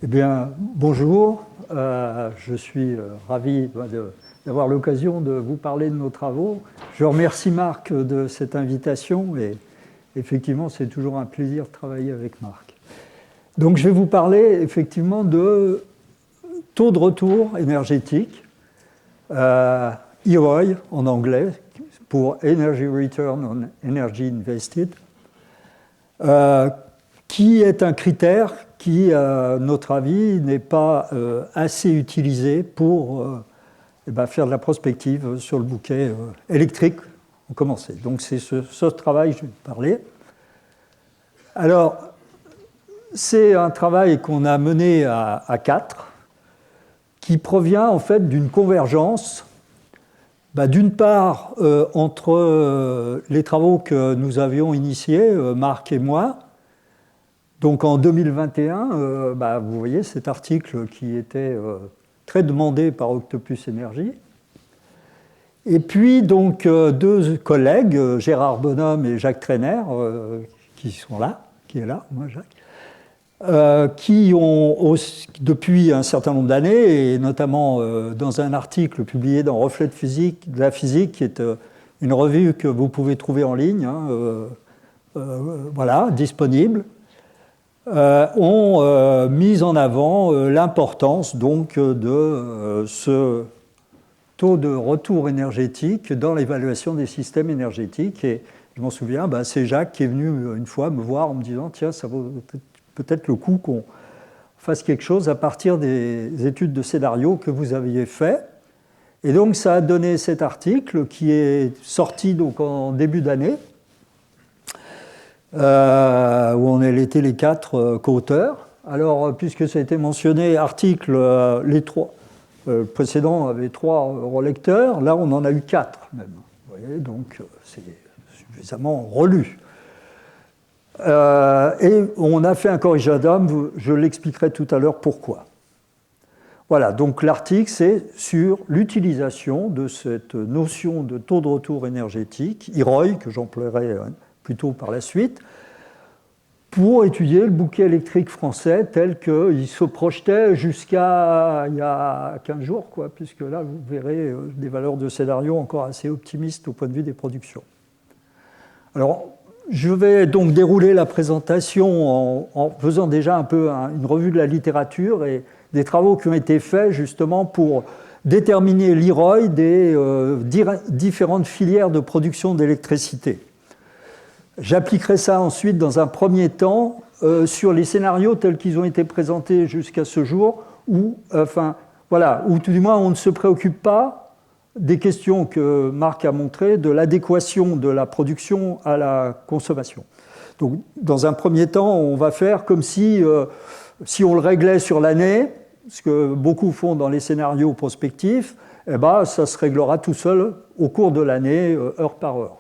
Eh bien, bonjour. Je suis ravi d'avoir l'occasion de vous parler de nos travaux. Je remercie Marc de cette invitation et effectivement, c'est toujours un plaisir de travailler avec Marc. Donc, je vais vous parler effectivement de taux de retour énergétique, EROI en anglais, pour Energy Return on Energy Invested, qui est un critère qui, à notre avis, n'est pas assez utilisé pour faire de la prospective sur le bouquet électrique. On commençait. Donc c'est ce travail que je vais vous parler. Alors, c'est un travail qu'on a mené à 4, qui provient en fait d'une convergence, d'une part entre les travaux que nous avions initiés, Marc et moi. Donc en 2021, vous voyez cet article qui était très demandé par Octopus Energy. Et puis donc 2 collègues, Gérard Bonhomme et Jacques Trainer, qui sont là, qui est là, moi Jacques, qui ont aussi, depuis un certain nombre d'années, et notamment dans un article publié dans Reflet de la physique, qui est une revue que vous pouvez trouver en ligne, disponible, ont mis en avant l'importance donc de ce taux de retour énergétique dans l'évaluation des systèmes énergétiques. Et je m'en souviens, c'est Jacques qui est venu une fois me voir en me disant « Tiens, ça vaut peut-être le coup qu'on fasse quelque chose à partir des études de scénario que vous aviez fait. » Et donc ça a donné cet article qui est sorti donc en début d'année, où on était les 4 co-auteurs. Alors, puisque ça a été mentionné, article, les 3 précédents avaient 3 relecteurs, là on en a eu 4 même. Vous voyez, donc c'est suffisamment relu. Et on a fait un corrigendum, je l'expliquerai tout à l'heure pourquoi. Voilà, donc l'article c'est sur l'utilisation de cette notion de taux de retour énergétique, EROI, que j'emploierai plutôt par la suite, pour étudier le bouquet électrique français tel qu'il se projetait jusqu'à il y a 15 jours, puisque là, vous verrez des valeurs de scénario encore assez optimistes au point de vue des productions. Alors, je vais donc dérouler la présentation en faisant déjà un peu une revue de la littérature et des travaux qui ont été faits justement pour déterminer l'EROI des différentes filières de production d'électricité. J'appliquerai ça ensuite dans un premier temps sur les scénarios tels qu'ils ont été présentés jusqu'à ce jour, où tout du moins on ne se préoccupe pas des questions que Marc a montrées de l'adéquation de la production à la consommation. Donc dans un premier temps, on va faire comme si on le réglait sur l'année, ce que beaucoup font dans les scénarios prospectifs, ça se réglera tout seul au cours de l'année, heure par heure.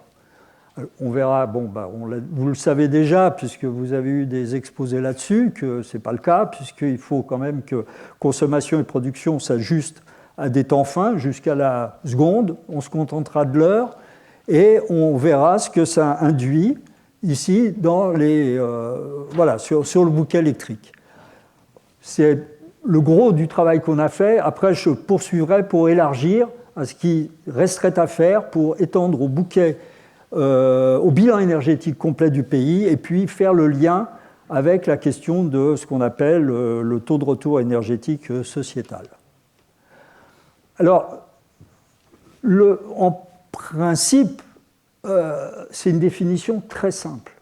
On verra, vous le savez déjà, puisque vous avez eu des exposés là-dessus, que ce n'est pas le cas, puisqu'il faut quand même que consommation et production s'ajustent à des temps fins, jusqu'à la seconde, on se contentera de l'heure, et on verra ce que ça induit ici dans sur le bouquet électrique. C'est le gros du travail qu'on a fait. Après, je poursuivrai pour élargir à ce qui resterait à faire pour étendre au bouquet au bilan énergétique complet du pays et puis faire le lien avec la question de ce qu'on appelle le taux de retour énergétique sociétal. Alors, en principe, c'est une définition très simple.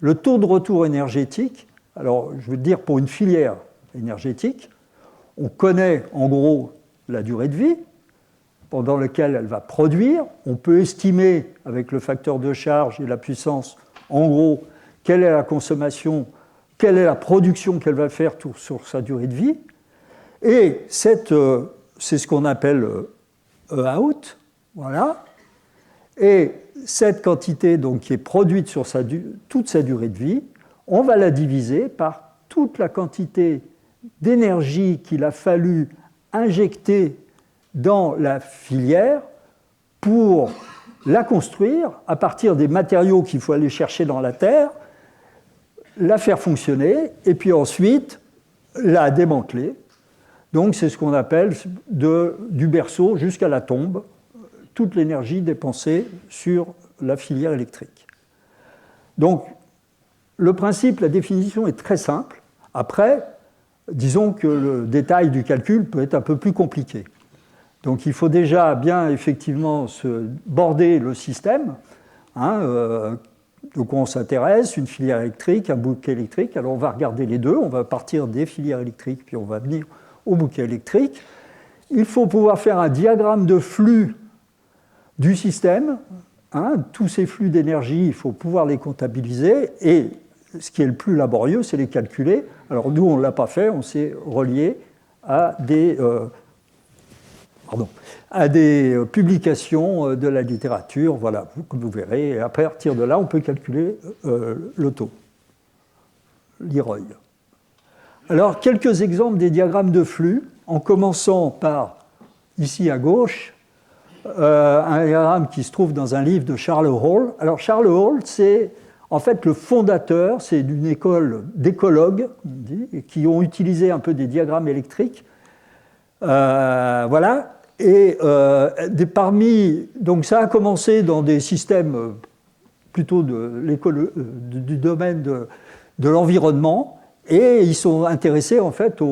Le taux de retour énergétique, alors je veux dire pour une filière énergétique, on connaît en gros la durée de vie pendant laquelle elle va produire. On peut estimer avec le facteur de charge et la puissance, en gros, quelle est la consommation, quelle est la production qu'elle va faire sur sa durée de vie. Et c'est ce qu'on appelle E-out, voilà. Et cette quantité donc, qui est produite sur toute sa durée de vie, on va la diviser par toute la quantité d'énergie qu'il a fallu injecter dans la filière pour la construire à partir des matériaux qu'il faut aller chercher dans la terre, la faire fonctionner et puis ensuite la démanteler. Donc c'est ce qu'on appelle du berceau jusqu'à la tombe, toute l'énergie dépensée sur la filière électrique. Donc le principe, la définition est très simple. Après, disons que le détail du calcul peut être un peu plus compliqué. Donc il faut déjà bien effectivement se border le système, de quoi on s'intéresse, une filière électrique, un bouquet électrique. Alors on va regarder les deux, on va partir des filières électriques, puis on va venir au bouquet électrique. Il faut pouvoir faire un diagramme de flux du système. Tous ces flux d'énergie, il faut pouvoir les comptabiliser. Et ce qui est le plus laborieux, c'est les calculer. Alors nous, on ne l'a pas fait, on s'est relié à des publications de la littérature, voilà, comme vous verrez. Et à partir de là, on peut calculer le taux, l'IROI. Alors, quelques exemples des diagrammes de flux, en commençant par, ici à gauche, un diagramme qui se trouve dans un livre de Charles Hall. Alors, Charles Hall, c'est en fait le fondateur, c'est d'une école d'écologues, on dit, qui ont utilisé un peu des diagrammes électriques. Voilà. Et donc ça a commencé dans des systèmes plutôt du domaine de l'environnement, et ils sont intéressés en fait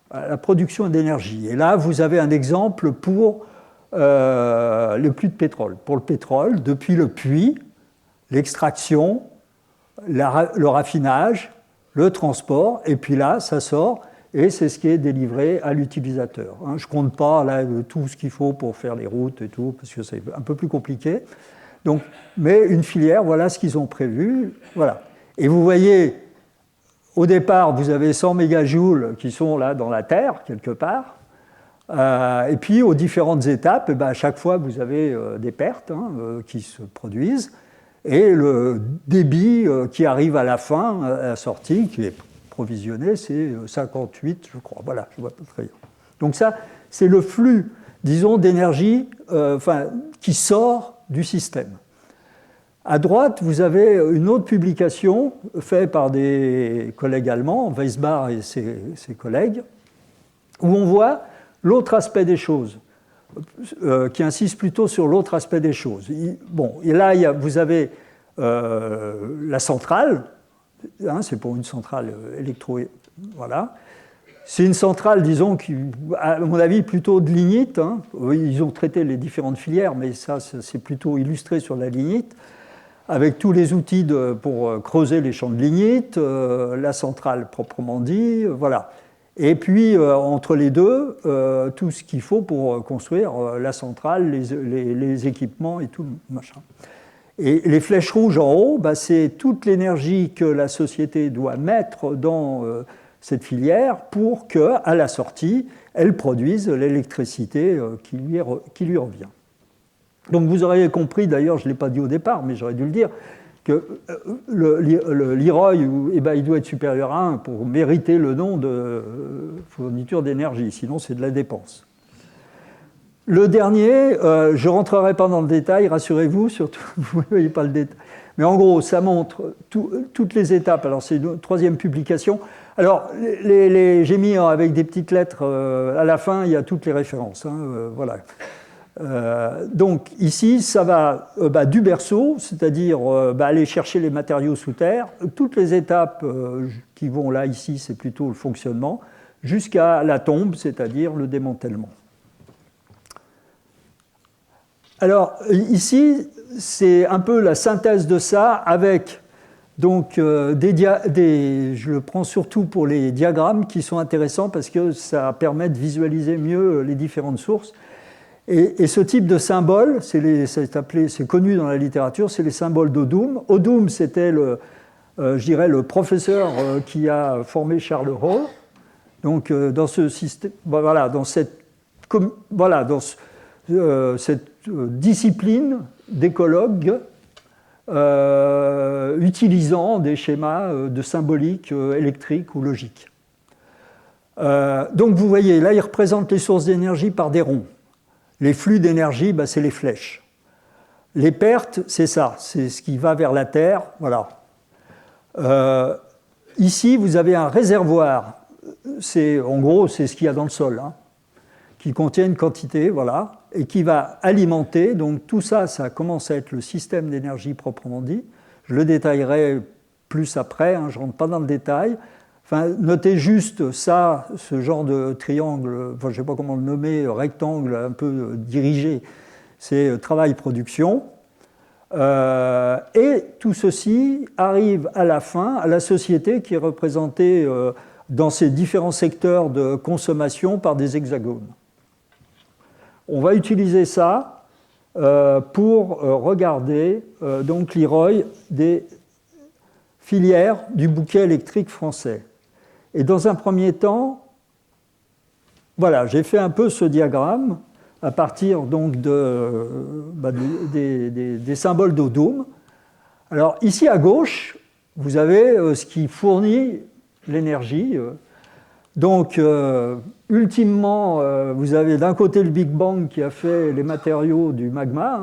à la production d'énergie. Et là, vous avez un exemple pour le puits de pétrole. Pour le pétrole, depuis le puits, l'extraction, le raffinage, le transport, et puis là, ça sort. Et c'est ce qui est délivré à l'utilisateur. Je ne compte pas là, tout ce qu'il faut pour faire les routes et tout, parce que c'est un peu plus compliqué. Donc, mais une filière, voilà ce qu'ils ont prévu. Voilà. Et vous voyez, au départ, vous avez 100 mégajoules qui sont là dans la Terre, quelque part. Et puis, aux différentes étapes, à chaque fois, vous avez des pertes qui se produisent. Et le débit qui arrive à la fin, à la sortie, qui est provisionné, c'est 58, je crois. Voilà, je vois pas très bien. Donc ça, c'est le flux, disons, d'énergie qui sort du système. À droite, vous avez une autre publication faite par des collègues allemands, Weisbach et ses collègues, où on voit l'autre aspect des choses, qui insiste plutôt sur l'autre aspect des choses. Bon, et là, vous avez la centrale. C'est pour une centrale électro... Voilà. C'est une centrale, disons, qui, à mon avis, plutôt de lignite. Ils ont traité les différentes filières, mais ça, c'est plutôt illustré sur la lignite, avec tous les outils pour creuser les champs de lignite, la centrale proprement dit, voilà. Et puis, entre les deux, tout ce qu'il faut pour construire la centrale, les équipements et tout le machin. Et les flèches rouges en haut, c'est toute l'énergie que la société doit mettre dans cette filière pour qu'à la sortie, elle produise l'électricité qui lui revient. Donc vous auriez compris, d'ailleurs, je ne l'ai pas dit au départ, mais j'aurais dû le dire, que l'IROI, il doit être supérieur à 1 pour mériter le nom de fourniture d'énergie, sinon c'est de la dépense. Le dernier, je ne rentrerai pas dans le détail, rassurez-vous, surtout, vous ne voyez pas le détail. Mais en gros, ça montre toutes les étapes. Alors, c'est une troisième publication. Alors, j'ai mis avec des petites lettres à la fin, il y a toutes les références. Voilà. Donc, ici, ça va du berceau, c'est-à-dire aller chercher les matériaux sous terre. Toutes les étapes qui vont là, ici, c'est plutôt le fonctionnement, jusqu'à la tombe, c'est-à-dire le démantèlement. Alors, ici, c'est un peu la synthèse de ça avec donc, je le prends surtout pour les diagrammes qui sont intéressants parce que ça permet de visualiser mieux les différentes sources. Et ce type de symbole, c'est connu dans la littérature, c'est les symboles d'Odum. Odum, c'était je dirais, le professeur qui a formé Charles Hall. Donc, dans ce système, voilà, dans cette discipline d'écologues utilisant des schémas de symbolique électrique ou logique. Donc vous voyez, là, il représente les sources d'énergie par des ronds. Les flux d'énergie, bah, c'est les flèches. Les pertes, c'est ça, c'est ce qui va vers la Terre. Voilà. Ici, vous avez un réservoir. En gros, c'est ce qu'il y a dans le sol, hein, qui contient une quantité, voilà, et qui va alimenter. Donc tout ça, ça commence à être le système d'énergie proprement dit. Je le détaillerai plus après, hein, je ne rentre pas dans le détail. Enfin, notez juste ça, ce genre de triangle, enfin, je ne sais pas comment le nommer, rectangle un peu dirigé, c'est travail-production. Et tout ceci arrive à la fin à la société qui est représentée dans ces différents secteurs de consommation par des hexagones. On va utiliser ça pour regarder donc l'IROI des filières du bouquet électrique français. Et dans un premier temps, voilà, j'ai fait un peu ce diagramme à partir donc des symboles d'Odum. Alors ici à gauche, vous avez ce qui fournit l'énergie. Donc ultimement, vous avez d'un côté le Big Bang qui a fait les matériaux du magma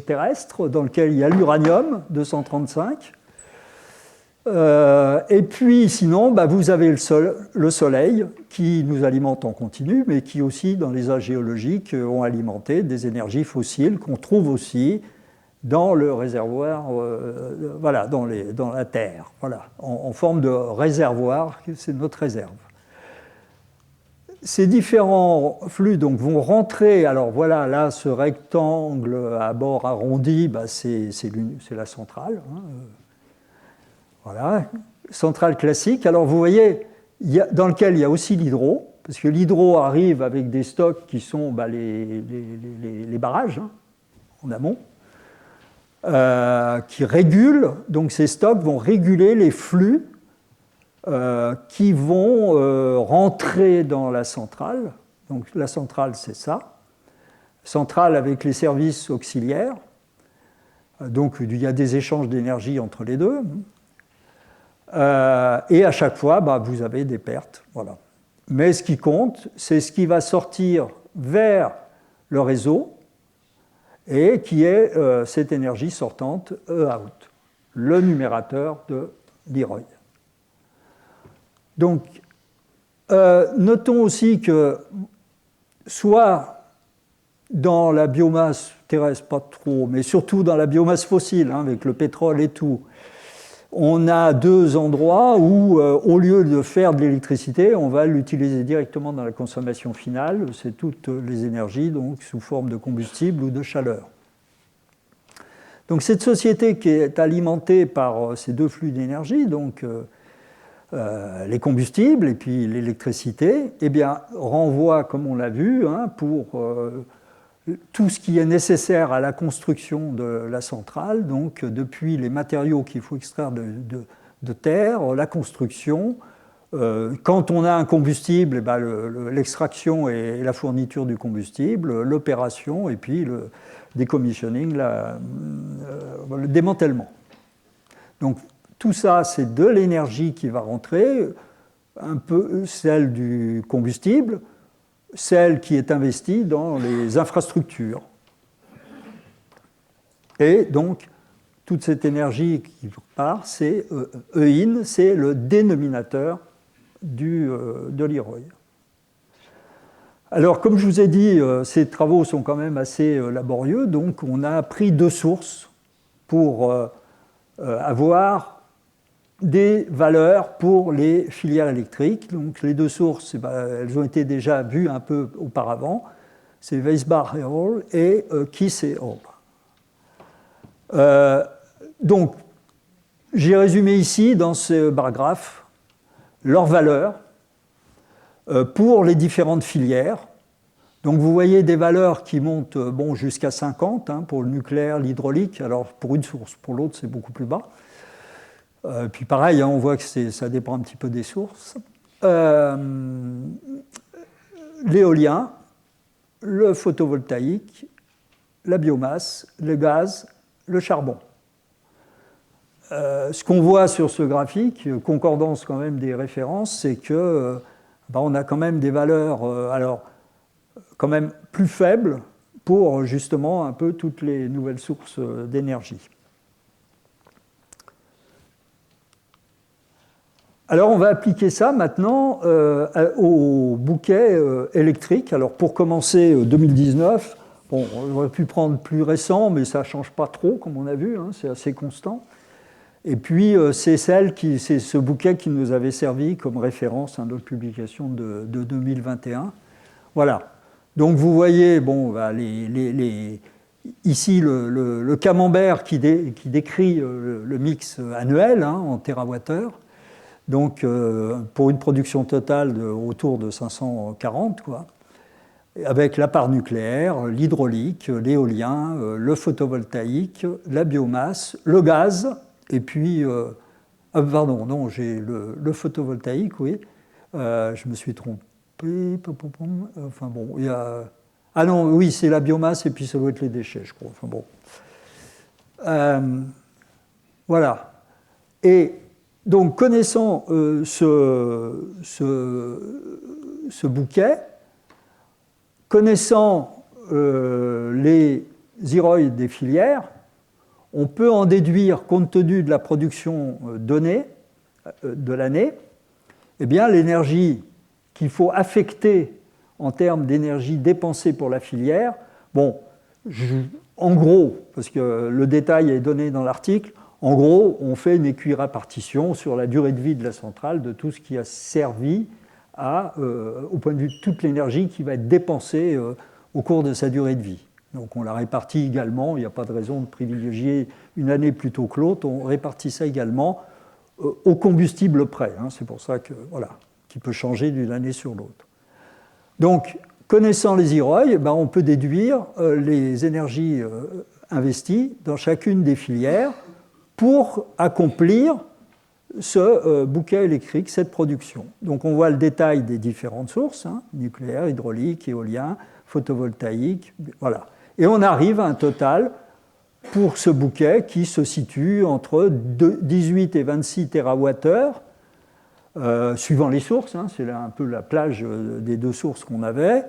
terrestre, dans lequel il y a l'uranium 235. Et puis sinon, bah, vous avez le Soleil qui nous alimente en continu, mais qui aussi, dans les âges géologiques, ont alimenté des énergies fossiles qu'on trouve aussi dans le réservoir, voilà, dans la Terre, voilà, en forme de réservoir, c'est notre réserve. Ces différents flux donc, vont rentrer, alors voilà, là, ce rectangle à bord arrondi, bah, c'est la centrale, hein, voilà, centrale classique. Alors vous voyez, dans lequel il y a aussi l'hydro, parce que l'hydro arrive avec des stocks qui sont bah, les barrages hein, en amont, qui régulent, donc ces stocks vont réguler les flux qui vont rentrer dans la centrale. Donc la centrale, c'est ça. Centrale avec les services auxiliaires. Donc il y a des échanges d'énergie entre les deux. Et à chaque fois, bah, vous avez des pertes. Voilà. Mais ce qui compte, c'est ce qui va sortir vers le réseau et qui est cette énergie sortante E-out, le numérateur de l'IROI. Donc, notons aussi que soit dans la biomasse terrestre, pas trop, mais surtout dans la biomasse fossile, hein, avec le pétrole et tout, on a deux endroits où, au lieu de faire de l'électricité, on va l'utiliser directement dans la consommation finale. C'est toutes les énergies, donc sous forme de combustible ou de chaleur. Donc cette société qui est alimentée par ces deux flux d'énergie, donc les combustibles et puis l'électricité, eh bien, renvoie, comme on l'a vu, hein, pour tout ce qui est nécessaire à la construction de la centrale, donc depuis les matériaux qu'il faut extraire de terre, la construction. Quand on a un combustible, eh ben l'extraction et la fourniture du combustible, l'opération et puis le decommissioning, le démantèlement. Donc tout ça, c'est de l'énergie qui va rentrer, un peu celle du combustible, celle qui est investie dans les infrastructures. Et donc, toute cette énergie qui part, c'est EIN, c'est le dénominateur de l'IROI. Alors, comme je vous ai dit, ces travaux sont quand même assez laborieux, donc on a pris deux sources pour avoir des valeurs pour les filières électriques. Donc les deux sources, elles ont été déjà vues un peu auparavant. C'est Weisbach et Hall et Kiss et Hall. Donc, j'ai résumé ici, dans ce bar graphe, leurs valeurs pour les différentes filières. Donc vous voyez des valeurs qui montent jusqu'à 50 hein, pour le nucléaire, l'hydraulique. Alors pour une source, pour l'autre, c'est beaucoup plus bas. Puis pareil, hein, on voit que ça dépend un petit peu des sources. L'éolien, le photovoltaïque, la biomasse, le gaz, le charbon. Ce qu'on voit sur ce graphique, concordance quand même des références, c'est que on a quand même des valeurs alors quand même plus faibles pour justement un peu toutes les nouvelles sources d'énergie. Alors on va appliquer ça maintenant au bouquet électrique. Alors pour commencer 2019, bon, on aurait pu prendre plus récent, mais ça ne change pas trop comme on a vu, hein, c'est assez constant. Et puis c'est ce bouquet qui nous avait servi comme référence à notre publication de 2021. Voilà. Donc vous voyez, bon, ici le camembert qui décrit le mix annuel hein, en térawattheure. Donc, pour une production totale autour de 540, quoi, avec la part nucléaire, l'hydraulique, l'éolien, le photovoltaïque, la biomasse, le gaz, et puis, pardon, non, j'ai le photovoltaïque, oui, je me suis trompé, enfin bon, il y a... Ah non, oui, c'est la biomasse, et puis ça doit être les déchets, je crois, enfin bon. Voilà. Et... Donc, connaissant ce bouquet, connaissant les IROI des filières, on peut en déduire, compte tenu de la production donnée de l'année, eh bien, l'énergie qu'il faut affecter en termes d'énergie dépensée pour la filière. Bon, en gros, parce que le détail est donné dans l'article, en gros, on fait une équirépartition sur la durée de vie de la centrale de tout ce qui a servi au point de vue de toute l'énergie qui va être dépensée au cours de sa durée de vie. Donc on la répartit également, il n'y a pas de raison de privilégier une année plutôt que l'autre, on répartit ça également au combustible près. Hein, c'est pour ça que, voilà, qui peut changer d'une année sur l'autre. Donc, connaissant les IROI, on peut déduire les énergies investies dans chacune des filières pour accomplir ce bouquet électrique, cette production. Donc on voit le détail des différentes sources, hein, nucléaire, hydraulique, éolien, photovoltaïque, voilà. Et on arrive à un total pour ce bouquet qui se situe entre 18 et 26 TWh, suivant les sources, hein, c'est là un peu la plage des deux sources qu'on avait.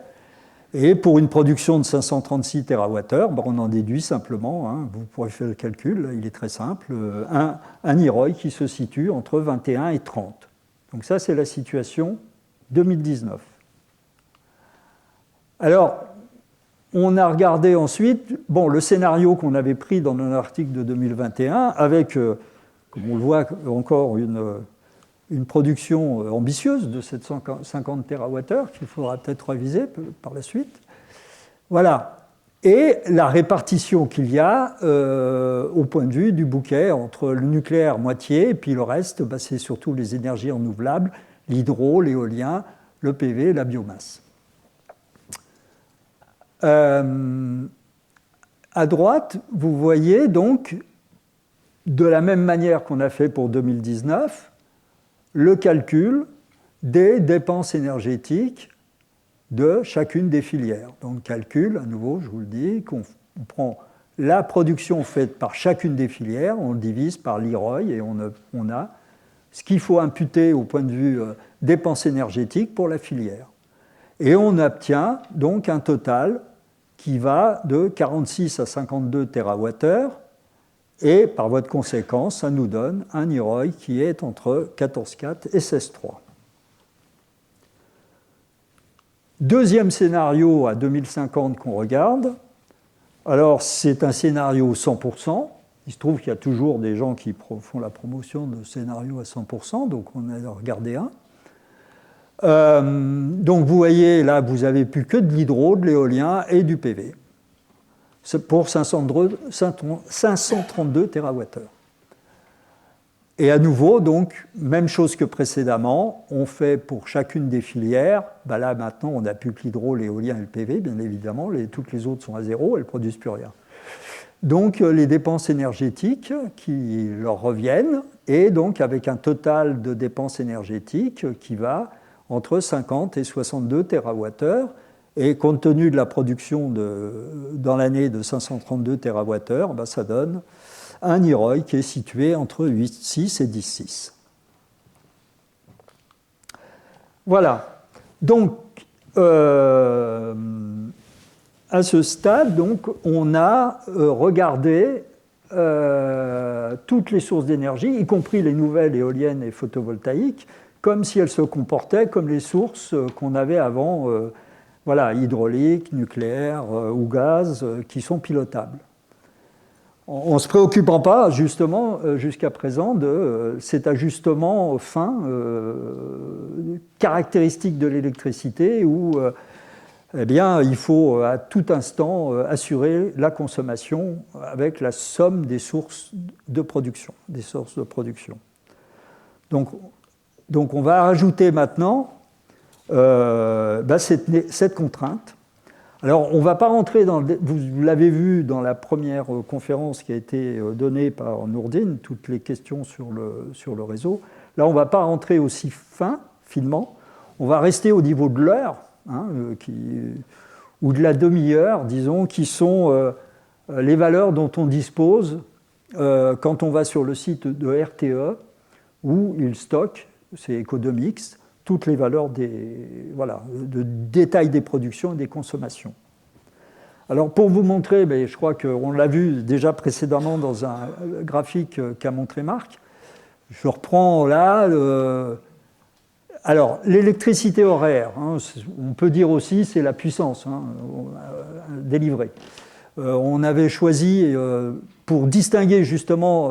Et pour une production de 536 TWh, on en déduit simplement, hein, vous pourrez faire le calcul, il est très simple, un IROI qui se situe entre 21 et 30. Donc ça, c'est la situation 2019. Alors, on a regardé ensuite le scénario qu'on avait pris dans un article de 2021 avec, comme on le voit encore, une production ambitieuse de 750 TWh qu'il faudra peut-être réviser par la suite. Voilà. Et la répartition qu'il y a au point de vue du bouquet entre le nucléaire moitié et puis le reste, c'est surtout les énergies renouvelables, l'hydro, l'éolien, le PV, la biomasse. À droite, vous voyez donc, de la même manière qu'on a fait pour 2019, le calcul des dépenses énergétiques de chacune des filières. Donc, calcul, à nouveau, je vous le dis, qu'on prend la production faite par chacune des filières, on le divise par l'IROI et on a ce qu'il faut imputer au point de vue dépenses énergétiques pour la filière. Et on obtient donc un total qui va de 46 à 52 TWh, et par voie de conséquence, ça nous donne un IROI qui est entre 14,4 et 16,3. Deuxième scénario à 2050 qu'on regarde, alors c'est un scénario 100%, il se trouve qu'il y a toujours des gens qui font la promotion de scénario à 100%, donc on a regardé un. Donc vous voyez, là, vous n'avez plus que de l'hydro, de l'éolien et du PV. C'est pour 532 TWh. Et à nouveau, donc, même chose que précédemment, on fait pour chacune des filières, là maintenant on n'a plus que l'hydro, l'éolien et le PV, bien évidemment, toutes les autres sont à zéro, elles ne produisent plus rien. Donc les dépenses énergétiques qui leur reviennent, et donc avec un total de dépenses énergétiques qui va entre 50 et 62 TWh, Et compte tenu de la production dans l'année de 532 TWh, ben ça donne un IROI qui est situé entre 8,6 et 10,6. Voilà. Donc, à ce stade, donc, on a regardé toutes les sources d'énergie, y compris les nouvelles éoliennes et photovoltaïques, comme si elles se comportaient comme les sources qu'on avait avant, voilà, hydraulique, nucléaire ou gaz, qui sont pilotables. En ne se préoccupant pas, justement, jusqu'à présent, de cet ajustement fin caractéristique de l'électricité où eh bien, il faut à tout instant assurer la consommation avec la somme des sources de production. Donc on va rajouter maintenant cette contrainte. Alors, on ne va pas rentrer dans vous l'avez vu dans la première conférence qui a été donnée par Nourdine, toutes les questions sur le réseau. Là, on ne va pas rentrer aussi finement. On va rester au niveau de l'heure, ou de la demi-heure, disons, qui sont les valeurs dont on dispose quand on va sur le site de RTE, où il stocke, c'est Ecodomix, toutes les valeurs de détail des productions et des consommations. Alors pour vous montrer, je crois qu'on l'a vu déjà précédemment dans un graphique qu'a montré Marc, je reprends là, alors l'électricité horaire, on peut dire aussi c'est la puissance délivrée. On avait choisi, pour distinguer justement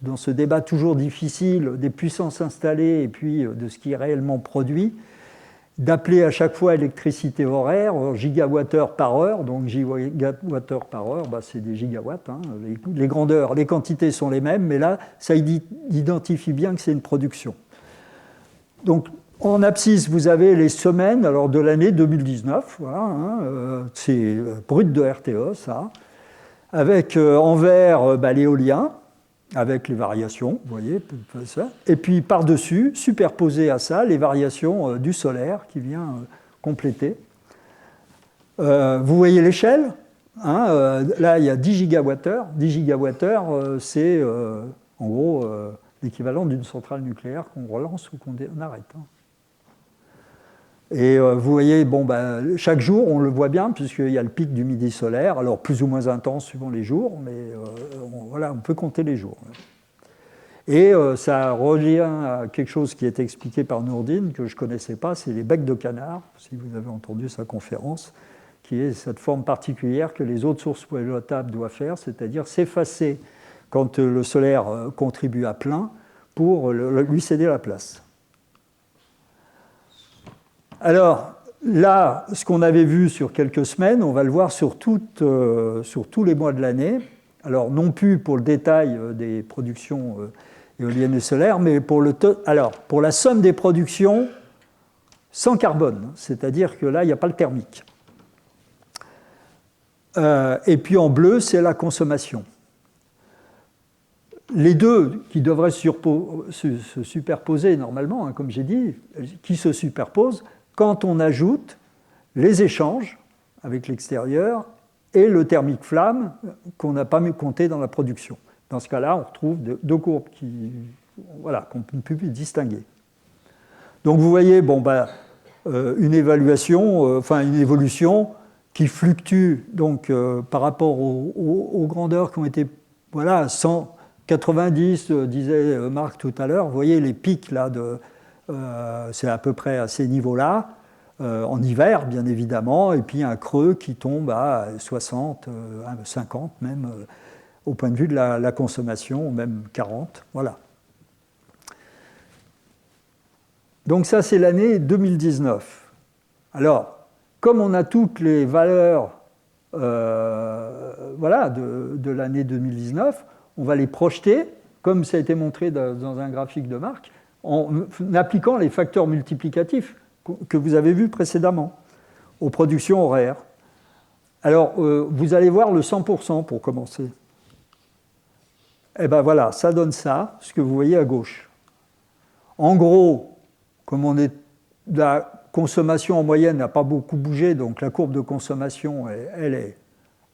dans ce débat toujours difficile des puissances installées et puis de ce qui est réellement produit, d'appeler à chaque fois électricité horaire, gigawattheure par heure. Donc gigawattheure par heure, c'est des gigawatts. Les grandeurs, les quantités sont les mêmes, mais là, ça identifie bien que c'est une production. Donc en abscisse, vous avez les semaines alors, de l'année 2019. Voilà, c'est brut de RTE, ça. Avec en vert l'éolien, avec les variations, vous voyez, ça. Et puis par-dessus, superposé à ça, les variations du solaire qui vient compléter. Vous voyez l'échelle, là, il y a 10 gigawattheures. 10 gigawattheures, c'est en gros l'équivalent d'une centrale nucléaire qu'on relance ou qu'on arrête. Et vous voyez, chaque jour, on le voit bien, puisqu'il y a le pic du midi solaire, alors plus ou moins intense suivant les jours, mais on peut compter les jours. Et ça revient à quelque chose qui est expliqué par Nourdine, que je ne connaissais pas, c'est les becs de canard, si vous avez entendu sa conférence, qui est cette forme particulière que les autres sources pilotables doivent faire, c'est-à-dire s'effacer quand le solaire contribue à plein pour lui céder la place. Alors, là, ce qu'on avait vu sur quelques semaines, on va le voir sur tous les mois de l'année. Alors, non plus pour le détail des productions éoliennes et solaires, mais pour la somme des productions sans carbone, c'est-à-dire que là, il n'y a pas le thermique. Et puis en bleu, c'est la consommation. Les deux qui devraient se superposer normalement, comme j'ai dit, qui se superposent, quand on ajoute les échanges avec l'extérieur et le thermique flamme qu'on n'a pas compté dans la production. Dans ce cas-là, on retrouve deux courbes qu'on peut distinguer. Donc vous voyez, une évolution qui fluctue donc, par rapport aux grandeurs qui ont été 190, disait Marc tout à l'heure. Vous voyez les pics là c'est à peu près à ces niveaux-là, en hiver, bien évidemment, et puis un creux qui tombe à 60, 50 même, au point de vue de la consommation, même 40, voilà. Donc ça, c'est l'année 2019. Alors, comme on a toutes les valeurs de l'année 2019, on va les projeter, comme ça a été montré dans un graphique de Marc, en appliquant les facteurs multiplicatifs que vous avez vus précédemment aux productions horaires. Alors, vous allez voir le 100% pour commencer. Et bien voilà, ça donne ça, ce que vous voyez à gauche. En gros, comme on est consommation en moyenne n'a pas beaucoup bougé, donc la courbe de consommation, elle est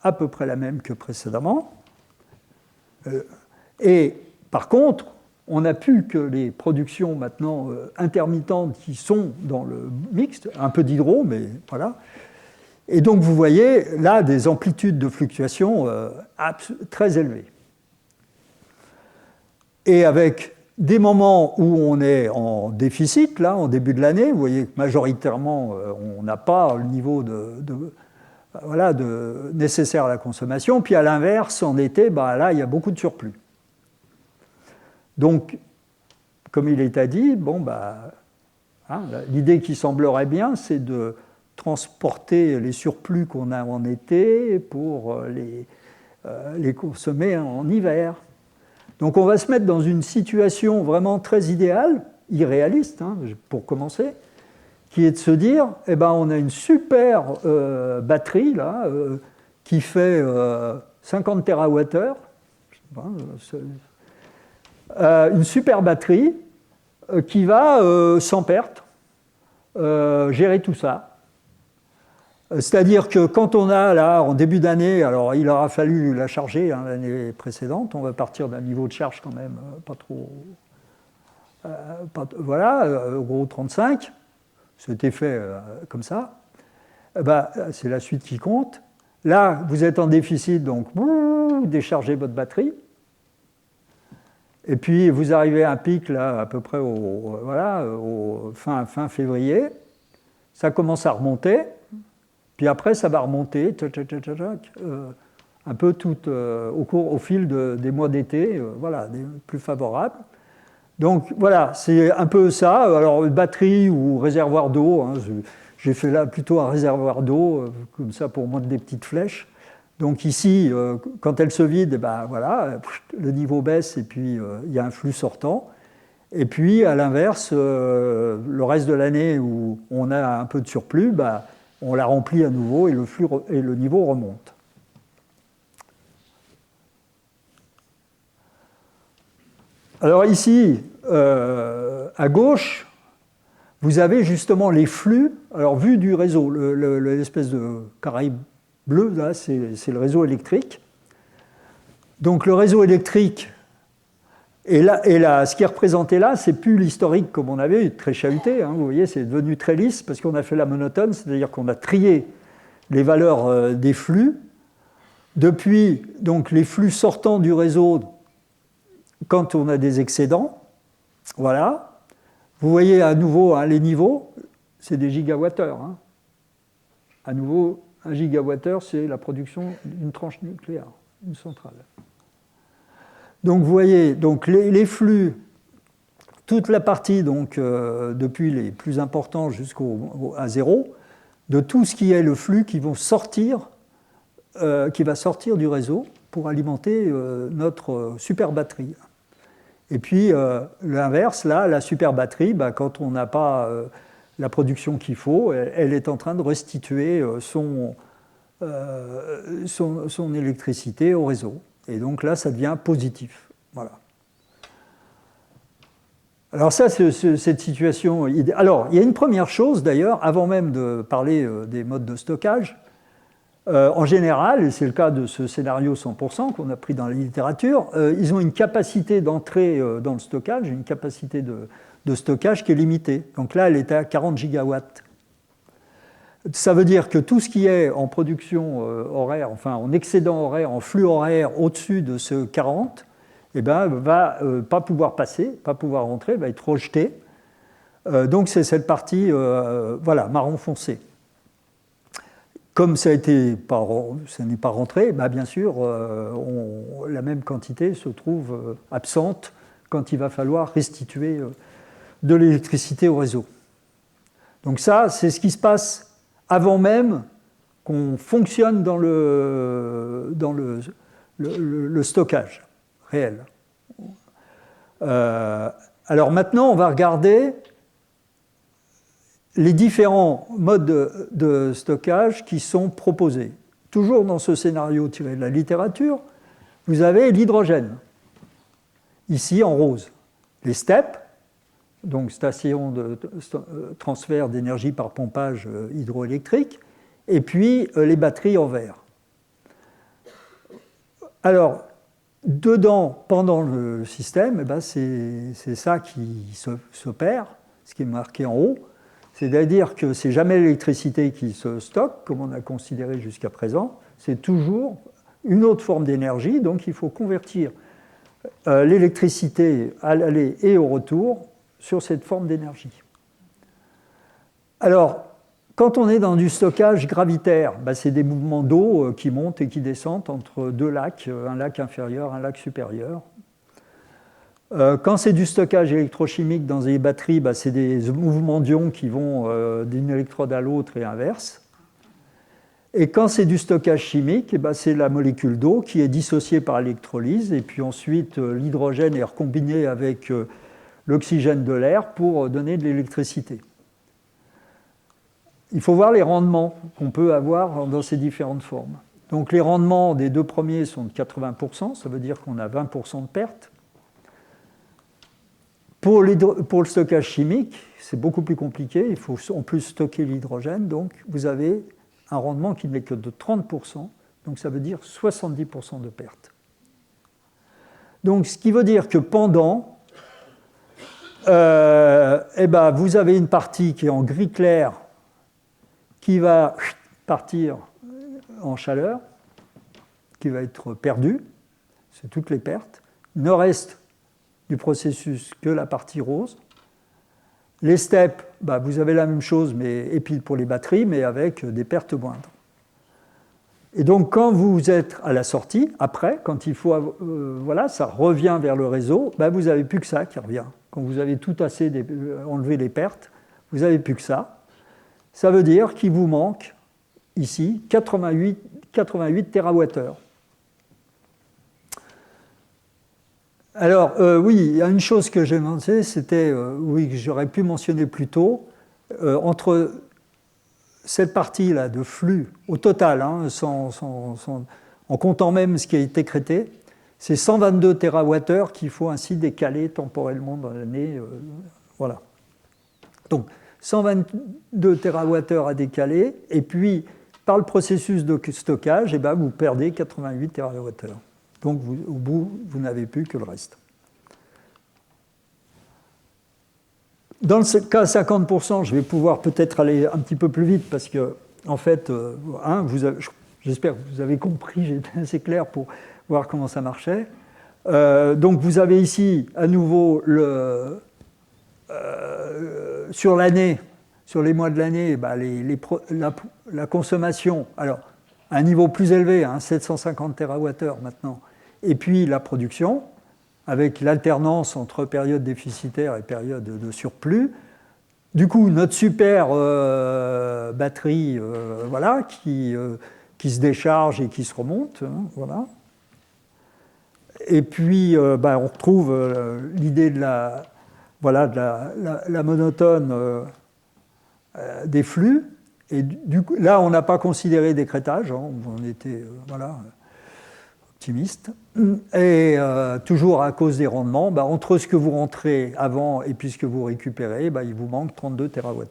à peu près la même que précédemment. Et par contre, on n'a plus que les productions maintenant intermittentes qui sont dans le mixte, un peu d'hydro, mais voilà. Et donc vous voyez là des amplitudes de fluctuation très élevées. Et avec des moments où on est en déficit, là, en début de l'année, vous voyez que majoritairement, on n'a pas le niveau nécessaire à la consommation. Puis à l'inverse, en été, là, il y a beaucoup de surplus. Donc, comme il est dit, l'idée qui semblerait bien, c'est de transporter les surplus qu'on a en été pour les consommer en hiver. Donc on va se mettre dans une situation vraiment très idéale, irréaliste, pour commencer, qui est de se dire, on a une super batterie là, qui fait 50 TWh, une super batterie qui va, sans perte, gérer tout ça. C'est-à-dire que quand on a, là, en début d'année, alors il aura fallu la charger l'année précédente, on va partir d'un niveau de charge quand même pas trop... gros 35, c'était fait comme ça. C'est la suite qui compte. Là, vous êtes en déficit, donc vous déchargez votre batterie. Et puis, vous arrivez à un pic, là, à peu près au fin février. Ça commence à remonter. Puis après, ça va remonter, un peu tout au fil des mois d'été, des plus favorables. Donc voilà, c'est un peu ça. Alors batterie ou réservoir d'eau, j'ai fait là plutôt un réservoir d'eau, comme ça pour mettre des petites flèches. Donc ici, quand elle se vide, le niveau baisse et puis il y a un flux sortant. Et puis à l'inverse, le reste de l'année où on a un peu de surplus, on la remplit à nouveau et le niveau remonte. Alors ici, à gauche, vous avez justement les flux, alors vu du réseau, l'espèce de carré bleu, là, c'est le réseau électrique. Donc le réseau électrique, ce qui est représenté là, c'est plus l'historique comme on avait, très chahuté, vous voyez, c'est devenu très lisse parce qu'on a fait la monotone, c'est-à-dire qu'on a trié les valeurs des flux. Depuis, donc, les flux sortant du réseau, quand on a des excédents, voilà. Vous voyez à nouveau les niveaux, c'est des gigawattheures. À nouveau, 1 gigawattheure, c'est la production d'une tranche nucléaire, une centrale. Donc vous voyez, donc les flux, toute la partie, donc, depuis les plus importants jusqu'à zéro, de tout ce qui est le flux qui va sortir du réseau pour alimenter notre super batterie. Et puis l'inverse, là, la super batterie, quand on n'a pas la production qu'il faut, elle est en train de restituer son électricité au réseau. Et donc là, ça devient positif. Voilà. Alors ça, c'est cette situation idéale. Alors, il y a une première chose d'ailleurs, avant même de parler des modes de stockage. En général, et c'est le cas de ce scénario 100% qu'on a pris dans la littérature, ils ont une capacité d'entrée dans le stockage, une capacité de stockage qui est limitée. Donc là, elle est à 40 gigawatts. Ça veut dire que tout ce qui est en production horaire, enfin en excédent horaire, en flux horaire au-dessus de ce 40, va pas pouvoir passer, pas pouvoir rentrer, va être rejeté. Donc c'est cette partie marron foncé. Comme ça n'est pas rentré, bien sûr, la même quantité se trouve absente quand il va falloir restituer de l'électricité au réseau. Donc ça, c'est ce qui se passe avant même qu'on fonctionne dans le stockage réel. Alors maintenant, on va regarder les différents modes de stockage qui sont proposés. Toujours dans ce scénario tiré de la littérature, vous avez l'hydrogène, ici en rose. Les steppes, donc station de transfert d'énergie par pompage hydroélectrique, et puis les batteries en vert. Alors, dedans, pendant le système, eh ben, c'est ça qui s'opère, ce qui est marqué en haut. C'est-à-dire que ce n'est jamais l'électricité qui se stocke, comme on a considéré jusqu'à présent, c'est toujours une autre forme d'énergie, donc il faut convertir l'électricité à l'aller et au retour sur cette forme d'énergie. Alors, quand on est dans du stockage gravitaire, ben c'est des mouvements d'eau qui montent et qui descendent entre deux lacs, un lac inférieur, un lac supérieur. Quand c'est du stockage électrochimique dans des batteries, ben c'est des mouvements d'ions qui vont d'une électrode à l'autre et inverse. Et quand c'est du stockage chimique, ben c'est la molécule d'eau qui est dissociée par électrolyse, et puis ensuite l'hydrogène est recombiné avec l'oxygène de l'air pour donner de l'électricité. Il faut voir les rendements qu'on peut avoir dans ces différentes formes. Donc les rendements des deux premiers sont de 80%, ça veut dire qu'on a 20% de pertes. Pour le stockage chimique, c'est beaucoup plus compliqué, il faut en plus stocker l'hydrogène, donc vous avez un rendement qui n'est que de 30%, donc ça veut dire 70% de pertes. Donc ce qui veut dire que pendant, eh ben, vous avez une partie qui est en gris clair, qui va partir en chaleur, qui va être perdue, c'est toutes les pertes. Il ne reste du processus que la partie rose. Les steps, bah, vous avez la même chose, et puis pour les batteries, mais avec des pertes moindres. Et donc quand vous êtes à la sortie, après, quand il faut, voilà, ça revient vers le réseau, bah, vous n'avez plus que ça qui revient. Quand vous avez tout enlevé les pertes, vous n'avez plus que ça. Ça veut dire qu'il vous manque, ici, 88 TWh. Alors, oui, il y a une chose que j'ai mentionnée, c'était, oui, que j'aurais pu mentionner plus tôt, entre cette partie-là de flux, au total, hein, en comptant même ce qui a été traité, c'est 122 TWh qu'il faut ainsi décaler temporellement dans l'année. Voilà. Donc, 122 TWh à décaler, et puis par le processus de stockage, eh ben, vous perdez 88 TWh. Donc au bout, vous n'avez plus que le reste. Dans le cas 50%, je vais pouvoir peut-être aller un petit peu plus vite parce que, en fait, j'espère que vous avez compris, j'ai été assez clair pour voir comment ça marchait. Donc vous avez ici à nouveau sur l'année, sur les mois de l'année, bah, la consommation, alors à un niveau plus élevé, 750 TWh maintenant, et puis la production, avec l'alternance entre période déficitaire et période de surplus. Du coup, notre super batterie voilà, qui se décharge et qui se remonte, hein, voilà. Et puis, bah, on retrouve l'idée de la monotone des flux. Et du coup, là, on n'a pas considéré d'écrêtage, hein, on était optimiste. Et toujours à cause des rendements, bah, entre ce que vous rentrez avant et puis ce que vous récupérez, bah, il vous manque 32 TWh.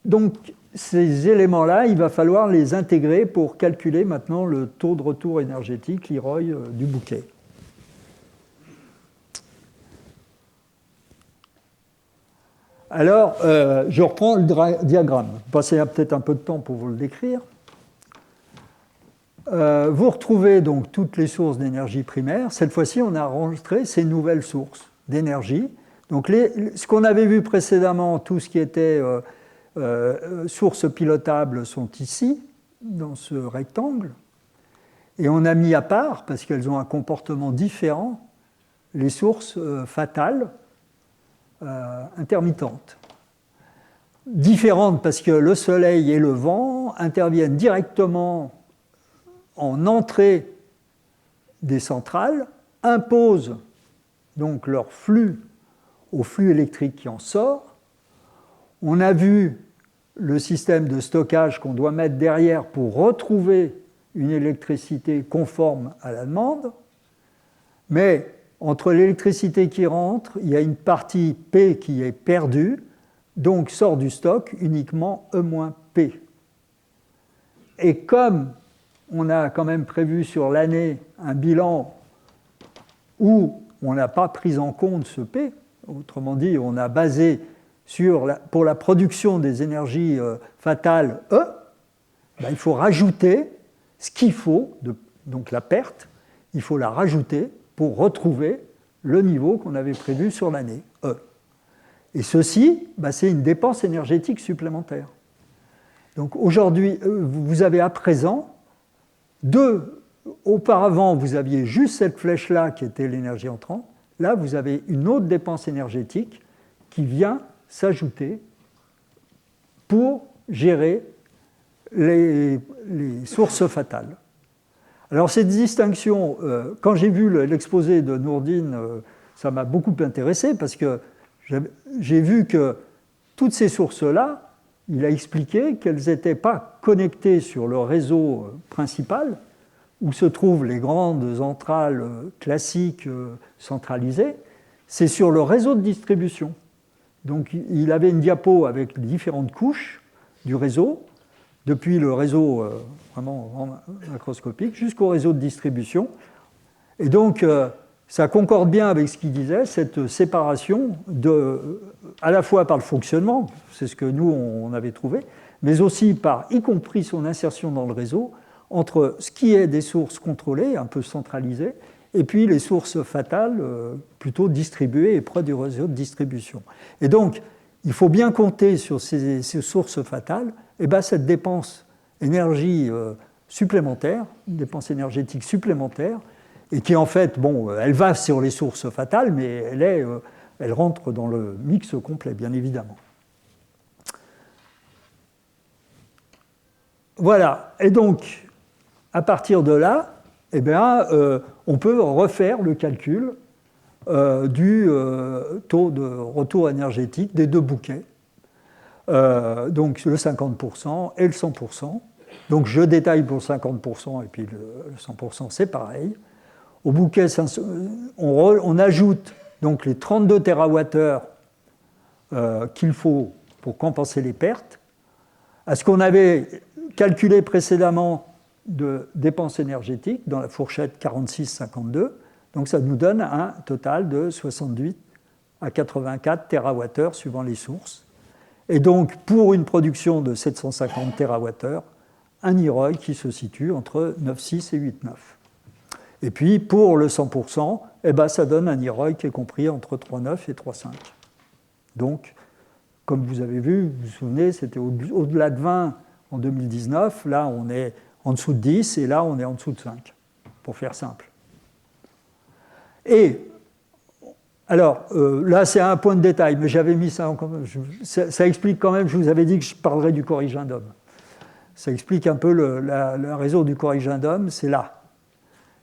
Donc, ces éléments-là, il va falloir les intégrer pour calculer maintenant le taux de retour énergétique, Leroy, du bouquet. Alors, je reprends le diagramme. Je vais passer peut-être un peu de temps pour vous le décrire. Vous retrouvez donc toutes les sources d'énergie primaire. Cette fois-ci, on a enregistré ces nouvelles sources d'énergie. Donc, ce qu'on avait vu précédemment, tout ce qui était sources pilotables sont ici, dans ce rectangle. Et on a mis à part, parce qu'elles ont un comportement différent, les sources fatales, intermittentes. Différentes parce que le soleil et le vent interviennent directement en entrée des centrales, imposent donc leur flux au flux électrique qui en sort. On a vu le système de stockage qu'on doit mettre derrière pour retrouver une électricité conforme à la demande, mais entre l'électricité qui rentre, il y a une partie P qui est perdue, donc sort du stock uniquement E-P. Et comme on a quand même prévu sur l'année un bilan où on n'a pas pris en compte ce P, autrement dit, on a basé pour la production des énergies fatales E, ben, il faut rajouter ce qu'il faut, donc la perte, il faut la rajouter pour retrouver le niveau qu'on avait prévu sur l'année E. Et ceci, ben, c'est une dépense énergétique supplémentaire. Donc aujourd'hui, vous avez à présent auparavant, vous aviez juste cette flèche-là qui était l'énergie entrante. Là, vous avez une autre dépense énergétique qui vient s'ajouter pour gérer les sources fatales. Alors cette distinction, quand j'ai vu l'exposé de Nourdine, ça m'a beaucoup intéressé parce que j'ai vu que toutes ces sources-là, il a expliqué qu'elles n'étaient pas connectées sur le réseau principal, où se trouvent les grandes centrales classiques centralisées, c'est sur le réseau de distribution. Donc il avait une diapo avec les différentes couches du réseau, depuis le réseau vraiment macroscopique jusqu'au réseau de distribution. Et donc ça concorde bien avec ce qu'il disait, cette séparation à la fois par le fonctionnement, c'est ce que nous on avait trouvé, mais aussi par, y compris son insertion dans le réseau, entre ce qui est des sources contrôlées, un peu centralisées, et puis les sources fatales, plutôt distribuées et près du réseau de distribution. Et donc, il faut bien compter sur ces sources fatales, et bien cette dépense énergie supplémentaire, une dépense énergétique supplémentaire, et qui en fait, bon, elle va sur les sources fatales, mais elle rentre dans le mix complet, bien évidemment. Voilà, et donc, à partir de là, eh bien, on peut refaire le calcul du taux de retour énergétique des deux bouquets, donc le 50% et le 100%. Donc je détaille pour le 50% et puis le 100% c'est pareil. Au bouquet, on ajoute donc les 32 TWh qu'il faut pour compenser les pertes à ce qu'on avait calculé précédemment de dépenses énergétiques dans la fourchette 46-52. Donc ça nous donne un total de 68 à 84 TWh suivant les sources. Et donc pour une production de 750 TWh, un IROI qui se situe entre 9,6 et 8,9. Et puis pour le 100%, eh ben, ça donne un IROI qui est compris entre 3,9 et 3,5. Donc, comme vous avez vu, vous vous souvenez, c'était au-delà de 20 en 2019, là on est en dessous de 10 et là on est en dessous de 5, pour faire simple. Et alors là c'est un point de détail, mais j'avais mis ça ça explique quand même, je vous avais dit que je parlerais du corrigendum. Ça explique un peu le réseau du corrigendum, c'est là.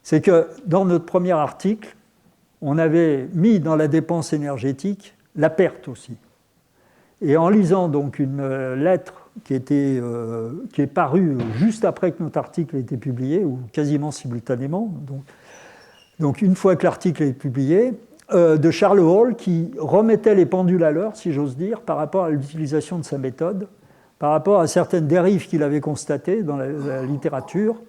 C'est que dans notre premier article, on avait mis dans la dépense énergétique la perte aussi. Et en lisant donc une lettre qui est parue juste après que notre article a été publié, ou quasiment simultanément, donc une fois que l'article est publié, de Charles Hall qui remettait les pendules à l'heure, si j'ose dire, par rapport à l'utilisation de sa méthode, par rapport à certaines dérives qu'il avait constatées dans la littérature,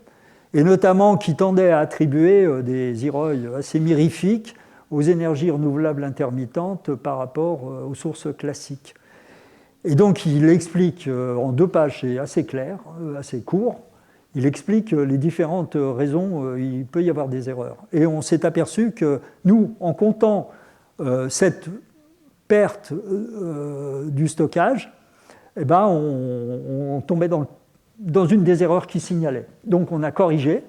et notamment qui tendaient à attribuer des IROI assez mirifiques aux énergies renouvelables intermittentes par rapport aux sources classiques. Et donc il explique en 2 pages, c'est assez clair, assez court, il explique les différentes raisons, il peut y avoir des erreurs. Et on s'est aperçu que nous, en comptant cette perte du stockage, eh ben, on tombait dans une des erreurs qui signalait. Donc on a corrigé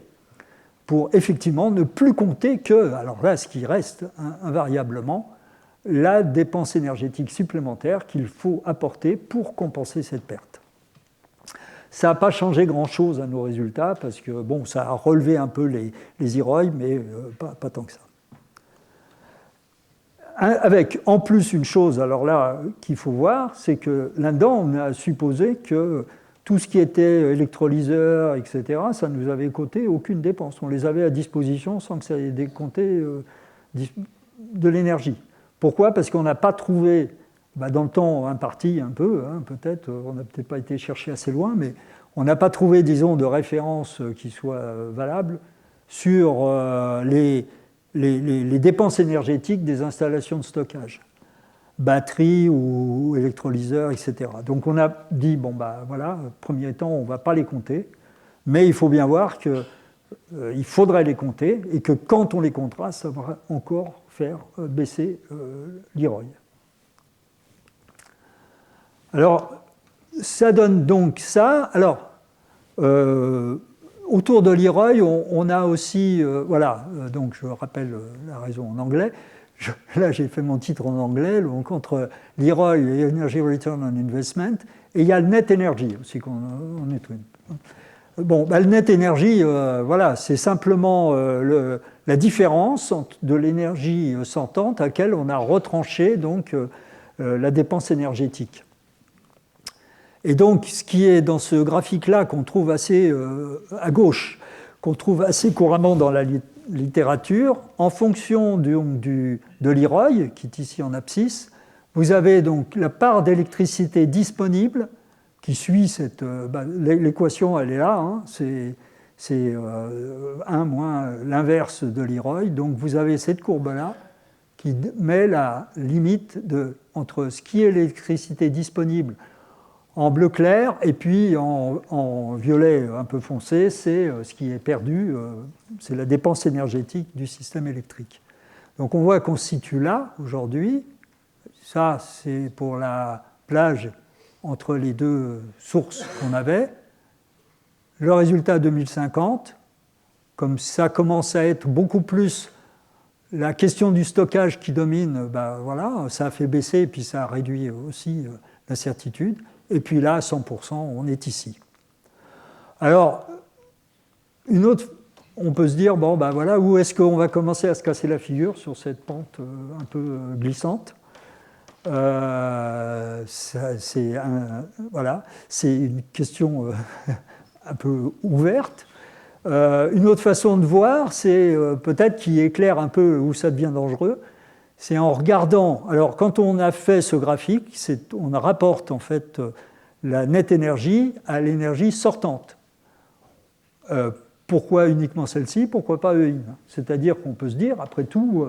pour effectivement ne plus compter que, alors là ce qui reste invariablement, la dépense énergétique supplémentaire qu'il faut apporter pour compenser cette perte. Ça n'a pas changé grand-chose à nos résultats, parce que bon, ça a relevé un peu les IROI, mais pas tant que ça. Avec en plus une chose, alors là, qu'il faut voir, c'est que là-dedans, on a supposé que tout ce qui était électrolyseur, etc., ça ne nous avait coûté aucune dépense. On les avait à disposition sans que ça ait décompté de l'énergie. Pourquoi? Parce qu'on n'a pas trouvé, dans le temps imparti un peu, peut-être, on n'a peut-être pas été chercher assez loin, mais on n'a pas trouvé, disons, de référence qui soit valable sur les dépenses énergétiques des installations de stockage, batteries ou électrolyseurs, etc. Donc on a dit, voilà, premier temps, on ne va pas les compter, mais il faut bien voir qu'il faudrait les compter et que quand on les comptera, ça va encore faire baisser l'IROI. Alors, ça donne donc ça. Alors, autour de l'IROI, on a aussi, donc je rappelle la raison en anglais. Là, j'ai fait mon titre en anglais, donc entre l'IROI et Energy Return on Investment, et il y a le Net Energy aussi qu'on est une. Bon, le Net Energy, c'est simplement la différence de l'énergie sortante à laquelle on a retranché donc, la dépense énergétique. Et donc, ce qui est dans ce graphique-là qu'on trouve assez à gauche, qu'on trouve assez couramment dans la littérature, en fonction de l'IROI, qui est ici en abscisse, vous avez donc la part d'électricité disponible qui suit l'équation, elle est là, c'est 1 moins l'inverse de l'IROI. Donc vous avez cette courbe-là qui met la limite entre ce qui est l'électricité disponible en bleu clair et puis en violet un peu foncé, c'est ce qui est perdu, c'est la dépense énergétique du système électrique. Donc on voit qu'on se situe là aujourd'hui. Ça, c'est pour la plage entre les deux sources qu'on avait. Le résultat 2050, comme ça commence à être beaucoup plus la question du stockage qui domine, ça a fait baisser et puis ça a réduit aussi l'incertitude. Et puis là, 100%, on est ici. Alors, on peut se dire, où est-ce qu'on va commencer à se casser la figure sur cette pente un peu glissante? C'est une question un peu ouverte. Une autre façon de voir, c'est peut-être qui éclaire un peu où ça devient dangereux, c'est en regardant. Alors, quand on a fait ce graphique, on rapporte en fait la net énergie à l'énergie sortante. Pourquoi uniquement celle-ci? Pourquoi pas EIN? C'est-à-dire qu'on peut se dire, après tout,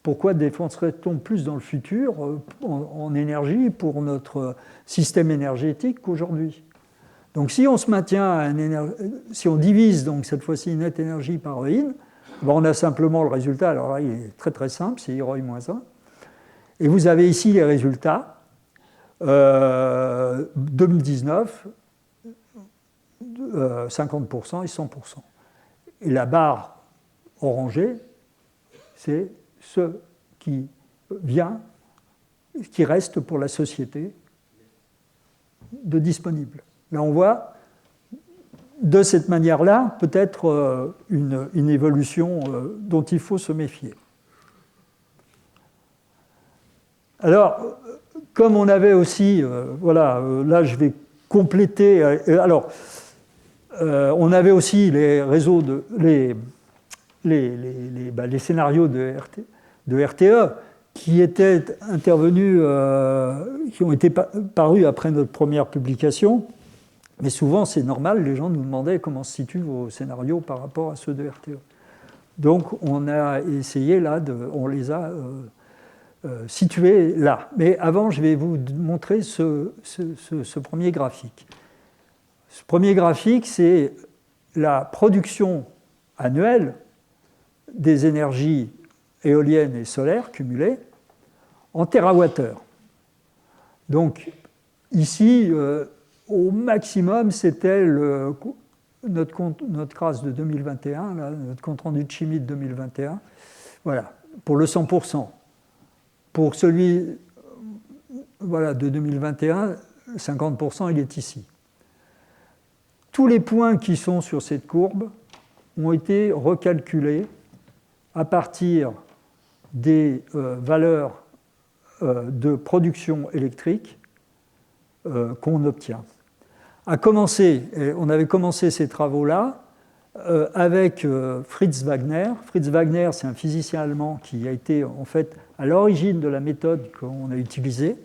pourquoi dépenserait-on plus dans le futur en énergie pour notre système énergétique qu'aujourd'hui? Donc si on se maintient si on divise donc cette fois-ci net énergie par EIN, on a simplement le résultat. Alors là, il est très très simple, c'est IROI moins 1. Et vous avez ici les résultats. 2019, 50% et 100%. Et la barre orangée, c'est ce qui reste pour la société de disponible. Là, on voit, de cette manière-là, peut-être une évolution dont il faut se méfier. Alors, comme on avait aussi, là je vais compléter, on avait aussi les réseaux les scénarios de RTE qui étaient intervenus, qui ont été parus après notre première publication. Mais souvent, c'est normal, les gens nous demandaient comment se situent vos scénarios par rapport à ceux de RTE. Donc, on a essayé là, on les a situés là. Mais avant, je vais vous montrer ce premier graphique. Ce premier graphique, c'est la production annuelle des énergies éoliennes et solaires cumulées en térawattheure. Donc, ici, au maximum, c'était notre CRAS de 2021, là, notre compte-rendu de chimie de 2021. Voilà, pour le 100%. Pour celui de 2021, 50%, il est ici. Tous les points qui sont sur cette courbe ont été recalculés à partir des valeurs de production électrique qu'on obtient. On avait commencé ces travaux-là avec Fritz Wagner. Fritz Wagner, c'est un physicien allemand qui a été en fait à l'origine de la méthode qu'on a utilisée.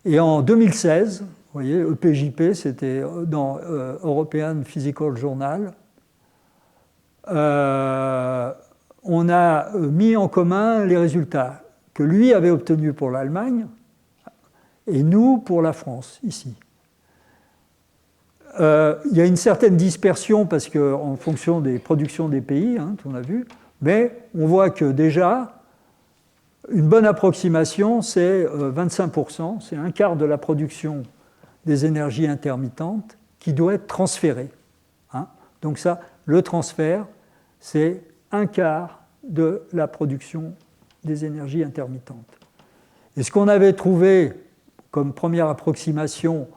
Et en 2016, vous voyez, EPJP, c'était dans European Physical Journal, on a mis en commun les résultats que lui avait obtenus pour l'Allemagne et nous pour la France, ici. Il y a une certaine dispersion parce qu'en fonction des productions des pays, on a vu, mais on voit que déjà, une bonne approximation, c'est 25%, c'est un quart de la production des énergies intermittentes qui doit être transférée. Donc ça, le transfert, c'est un quart de la production des énergies intermittentes. Et ce qu'on avait trouvé comme première approximation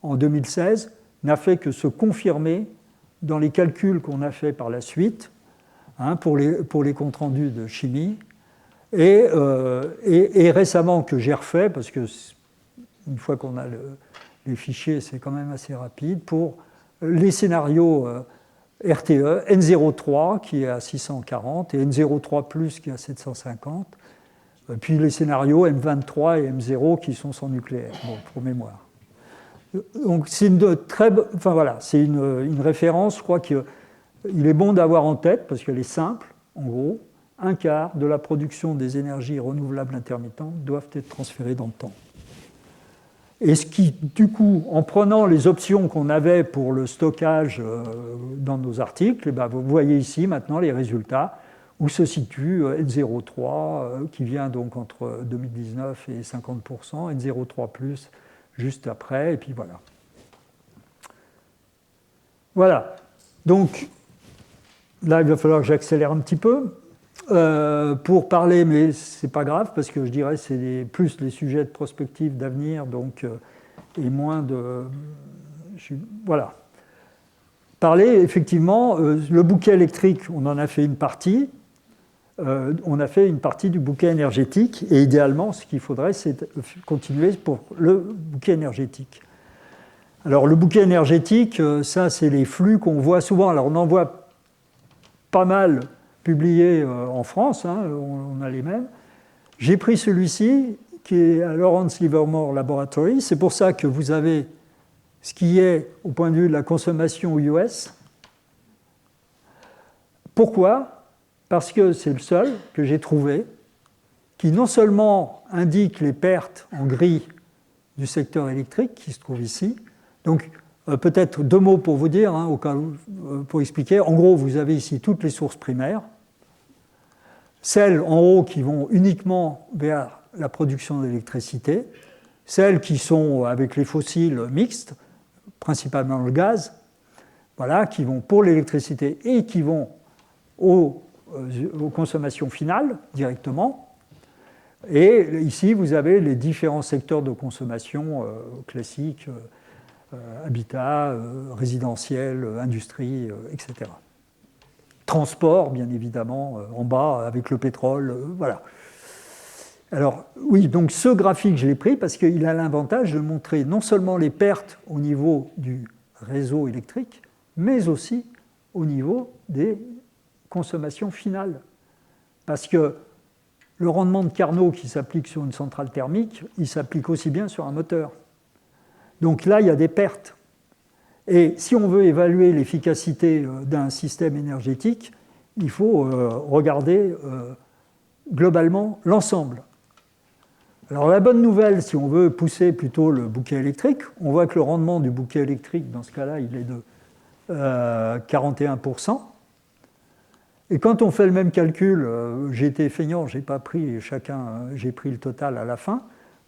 en 2016 n'a fait que se confirmer dans les calculs qu'on a fait par la suite pour les comptes rendus de chimie et récemment que j'ai refait, parce que une fois qu'on a les fichiers, c'est quand même assez rapide, pour les scénarios RTE, N03 qui est à 640 et N03+, qui est à 750, puis les scénarios M23 et M0 qui sont sans nucléaire, pour mémoire. Donc c'est une référence, je crois qu'il est bon d'avoir en tête, parce qu'elle est simple, en gros, un quart de la production des énergies renouvelables intermittentes doivent être transférées dans le temps. Et ce qui, du coup, en prenant les options qu'on avait pour le stockage dans nos articles, vous voyez ici maintenant les résultats, où se situe N03, qui vient donc entre 2019 et 50%, N03+, juste après, et puis voilà. Voilà. Donc, là, il va falloir que j'accélère un petit peu pour parler, mais ce n'est pas grave, parce que je dirais que c'est plus les sujets de prospective d'avenir, donc, et moins de... Voilà. Parler, effectivement, le bouquet électrique, on en a fait une partie. On a fait une partie du bouquet énergétique, et idéalement, ce qu'il faudrait, c'est continuer pour le bouquet énergétique. Alors, le bouquet énergétique, ça, c'est les flux qu'on voit souvent. Alors, on en voit pas mal publiés en France, on a les mêmes. J'ai pris celui-ci, qui est à Lawrence Livermore Laboratory. C'est pour ça que vous avez ce qui est, au point de vue de la consommation US. Pourquoi ? Parce que c'est le seul que j'ai trouvé qui non seulement indique les pertes en gris du secteur électrique qui se trouve ici, donc peut-être deux mots pour vous dire, au cas où, pour expliquer. En gros, vous avez ici toutes les sources primaires, celles en haut qui vont uniquement vers la production d'électricité, celles qui sont avec les fossiles mixtes, principalement le gaz, voilà, qui vont pour l'électricité et qui vont aux consommations finales directement. Et ici, vous avez les différents secteurs de consommation classiques, habitat, résidentiel, industrie, etc. Transport, bien évidemment, en bas, avec le pétrole, voilà. Alors, oui, donc ce graphique, je l'ai pris parce qu'il a l'avantage de montrer non seulement les pertes au niveau du réseau électrique, mais aussi au niveau des consommation finale. Parce que le rendement de Carnot qui s'applique sur une centrale thermique, il s'applique aussi bien sur un moteur. Donc là, il y a des pertes. Et si on veut évaluer l'efficacité d'un système énergétique, il faut regarder globalement l'ensemble. Alors la bonne nouvelle, si on veut pousser plutôt le bouquet électrique, on voit que le rendement du bouquet électrique, dans ce cas-là, il est de 41%. Et quand on fait le même calcul, j'ai été feignant, j'ai pas pris j'ai pris le total à la fin.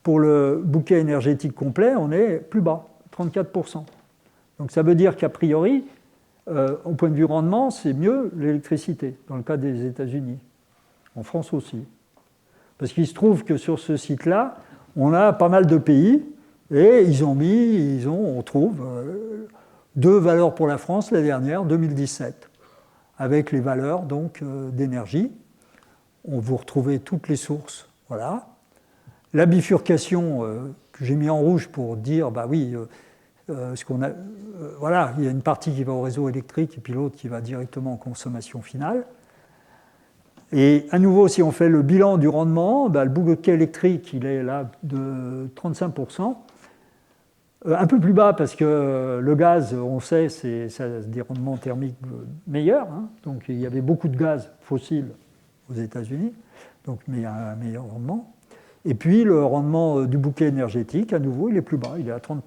Pour le bouquet énergétique complet, on est plus bas, 34%. Donc ça veut dire qu'a priori, au point de vue rendement, c'est mieux l'électricité, dans le cas des États-Unis. En France aussi. Parce qu'il se trouve que sur ce site-là, on a pas mal de pays, et on trouve deux valeurs pour la France, la dernière, 2017. Avec les valeurs donc d'énergie. On vous retrouvez toutes les sources. Voilà. La bifurcation que j'ai mis en rouge pour dire, Voilà, il y a une partie qui va au réseau électrique et puis l'autre qui va directement en consommation finale. Et à nouveau, si on fait le bilan du rendement, le bouquet électrique, il est là de 35%. Un peu plus bas parce que le gaz, on sait, ça a des rendements thermiques meilleurs. Hein. Donc il y avait beaucoup de gaz fossile aux États-Unis, donc mais il y a un meilleur rendement. Et puis le rendement du bouquet énergétique, à nouveau, il est plus bas, il est à 30%.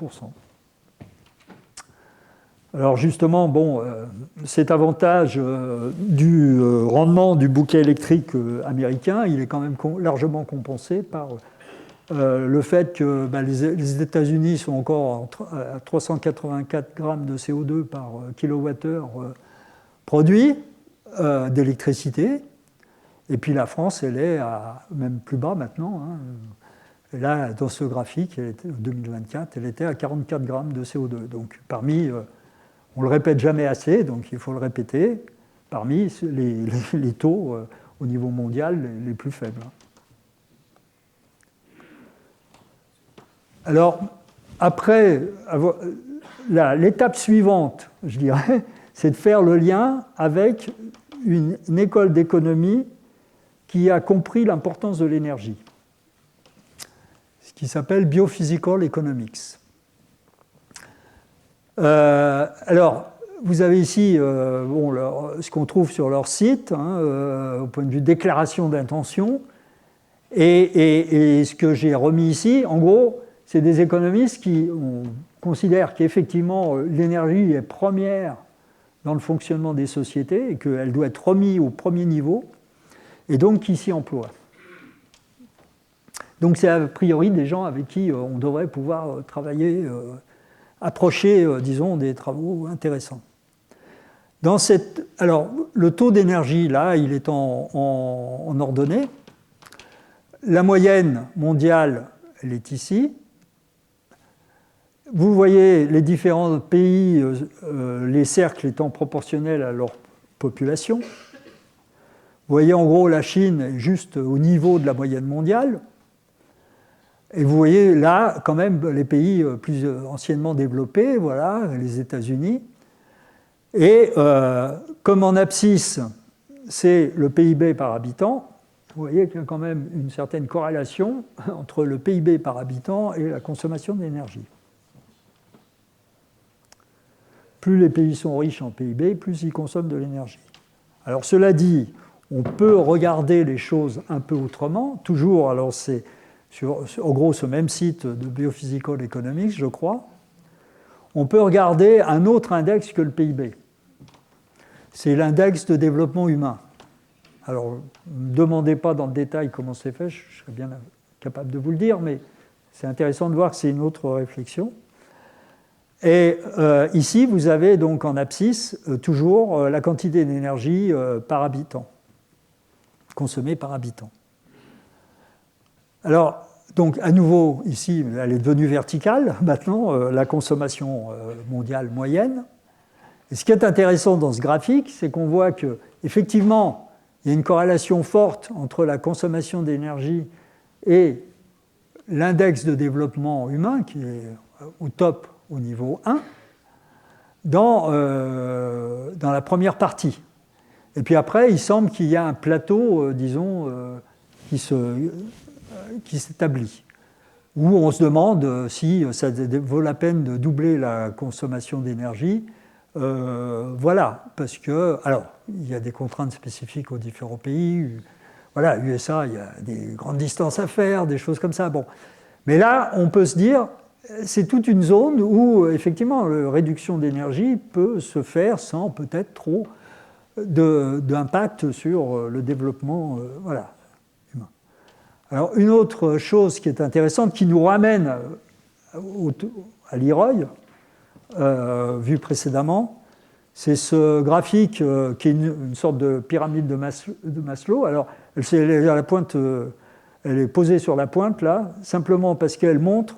Alors justement, cet avantage du rendement du bouquet électrique américain, il est quand même largement compensé par le fait que les États-Unis sont encore à 384 grammes de CO2 par kilowattheure produit d'électricité. Et puis la France, elle est même plus bas maintenant. Hein. Et là, dans ce graphique, en 2024, elle était à 44 grammes de CO2. Donc parmi, on ne le répète jamais assez, donc il faut le répéter, parmi les taux au niveau mondial les plus faibles. Alors, après, l'étape suivante, je dirais, c'est de faire le lien avec une école d'économie qui a compris l'importance de l'énergie, ce qui s'appelle Biophysical Economics. Alors, vous avez ici ce qu'on trouve sur leur site, hein, au point de vue déclaration d'intention, et ce que j'ai remis ici, en gros, c'est des économistes qui considèrent qu'effectivement l'énergie est première dans le fonctionnement des sociétés et qu'elle doit être remise au premier niveau, et donc qui s'y emploient. Donc c'est a priori des gens avec qui on devrait pouvoir travailler, approcher, disons, des travaux intéressants. Alors, le taux d'énergie, là, il est en ordonnée. La moyenne mondiale, elle est ici. Vous voyez les différents pays, les cercles étant proportionnels à leur population. Vous voyez en gros la Chine est juste au niveau de la moyenne mondiale. Et vous voyez là quand même les pays plus anciennement développés, voilà, les États-Unis. Et comme en abscisse, c'est le PIB par habitant, vous voyez qu'il y a quand même une certaine corrélation entre le PIB par habitant et la consommation d'énergie. Plus les pays sont riches en PIB, plus ils consomment de l'énergie. Alors cela dit, on peut regarder les choses un peu autrement. Toujours, alors c'est en gros ce même site de Biophysical Economics, je crois. On peut regarder un autre index que le PIB. C'est l'index de développement humain. Alors, ne me demandez pas dans le détail comment c'est fait, je serais bien capable de vous le dire, mais c'est intéressant de voir que c'est une autre réflexion. Et ici, vous avez donc en abscisse toujours la quantité d'énergie par habitant, consommée par habitant. Alors, donc à nouveau, ici, elle est devenue verticale, maintenant, la consommation mondiale moyenne. Et ce qui est intéressant dans ce graphique, c'est qu'on voit qu'effectivement, il y a une corrélation forte entre la consommation d'énergie et l'index de développement humain, qui est au top au niveau 1, dans la première partie. Et puis après, il semble qu'il y a un plateau, disons, qui s'établit, où on se demande si ça vaut la peine de doubler la consommation d'énergie. Voilà, parce que, alors, il y a des contraintes spécifiques aux différents pays. Voilà, USA, il y a des grandes distances à faire, des choses comme ça. Bon. Mais là, on peut se dire, c'est toute une zone où, effectivement, la réduction d'énergie peut se faire sans peut-être trop d'impact sur le développement humain. Alors, une autre chose qui est intéressante, qui nous ramène à l'IROI, vu précédemment, c'est ce graphique qui est une sorte de pyramide de Maslow. Alors, elle est posée sur la pointe, là, simplement parce qu'elle montre